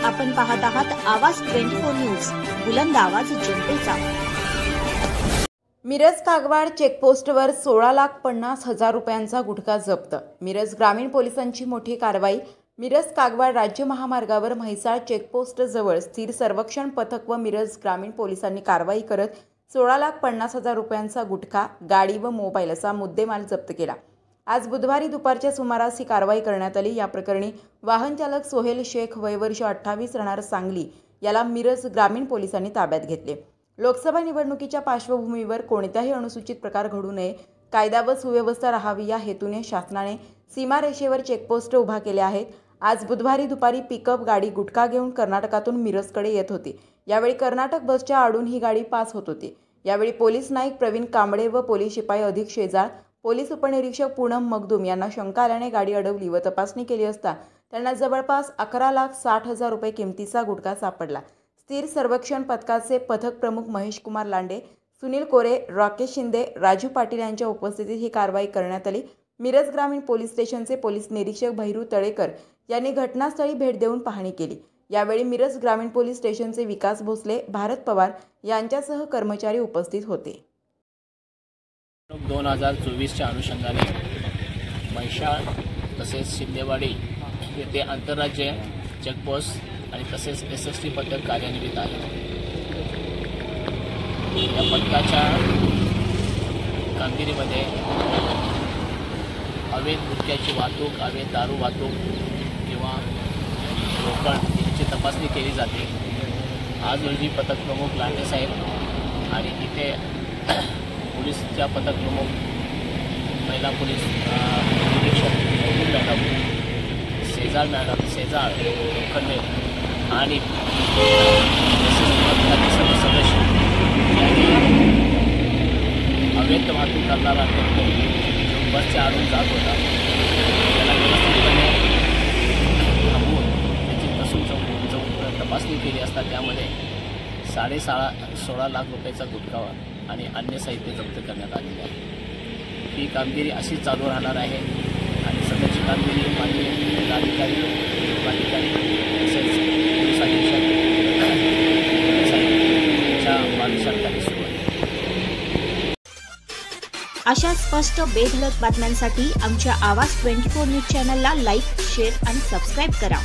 आपण पाहत आहात आवाज 24 न्यूज, बुलंद आवाज जनतेचा। मिरज कागवाड चेकपोस्टवर 16,50,000 रुपयांचा गुटखा जप्त। मिरज ग्रामीण पोलिसांची मोठी कारवाई। मिरज कागवाड राज्य महामार्गावर म्हैसाळ चेकपोस्ट जवळ स्थिर सर्वेक्षण पथक व मिरज ग्रामीण पोलिसांनी कारवाई करत 16,50,000 रुपयांचा गुटखा, गाडी व मोबाईल असा मुद्देमाल जप्त केला। आज बुधवारी दुपारच्या सुमारास ही कारवाई करण्यात आली। या प्रकरणी वाहन चालक सोहेल शेख वय वर्ष 28 राहणार सांगली याला मिरज ग्रामीण पोलिसांनी ताब्यात घेतले। लोकसभा निवडणुकीच्या पार्श्वभूमीवर कोणत्याही अनुसूचित प्रकार घडू नये, कायदा व सुव्यवस्था राहावी या हेतूने शासनाने सीमारेषेवर चेकपोस्ट उभा केले आहेत। आज बुधवारी दुपारी पिकअप गाडी गुटखा घेऊन कर्नाटकातून मिरजकडे येत होती। यावेळी कर्नाटक बसच्या आडून ही गाडी पास होत होती। यावेळी पोलीस नाईक प्रवीण कांबळे व पोलीस शिपाई अधिक शेजाळ, पोलीस उपनिरीक्षक पूनम मगदूम यांना शंका आल्याने गाडी अडवली व तपासणी केली असता त्यांना जवळपास 11,60,000 रुपये किमतीचा गुटखा सापडला। स्थिर सर्वेक्षण पथकाचे पथक प्रमुख महेश कुमार लांडे, सुनील कोरे, राकेश शिंदे, राजू पाटील यांच्या उपस्थितीत ही कारवाई करण्यात आली। मिरज ग्रामीण पोलीस स्टेशनचे पोलीस निरीक्षक भैरू तळेकर यांनी घटनास्थळी भेट देऊन पाहणी केली। यावेळी मिरज ग्रामीण पोलीस स्टेशनचे विकास भोसले, भारत पवार यांच्यासह कर्मचारी उपस्थित होते। 2024च्या अनुषंगाने म्हैसाळ तसेच शिंदेवाडी येथे आंतरराज्य चेकपोस्ट आणि तसेच SST पथक कार्यान्वित आहे। या पथकाच्या कामगिरीमध्ये अवैध गुटख्याची वाहतूक, अवैध दारू वाहतूक किंवा रोकड यांची तपासणी केली जाते। आज रोजी पथक प्रमुख लांडे साहेब आणि इथे पोलीसच्या पथक प्रमुख महिला पोलीस निरीक्षक मॅडम, शेजाळ लोखंडे आणि सर्व सदस्य यांनी अवैध वाहतूक करणारा टेम्पो जो बसच्या आडून जात होता त्याला व्यवस्थितपणे थांबवून त्याची कसून तपासणी केली असता त्यामध्ये 16.5 लाख रुपयाचा गुटखा आणि अन्य साहित्य जप्त करण्यात आलेले आहे। ही कामगिरी अशी चालू राहणार आहे आणि सध्याची कामगिरी माननीय जिल्हाधिकारी, उपजिल्हाधिकारी तसेच पोलीस अधीक्षक यांच्या मार्गदर्शनाखाली सुरू आहे। अशा स्पष्ट बेधडक बातम्यांसाठी आमच्या आवाज 24 न्यूज चॅनलला लाईक, शेअर आणि सबस्क्राईब करा।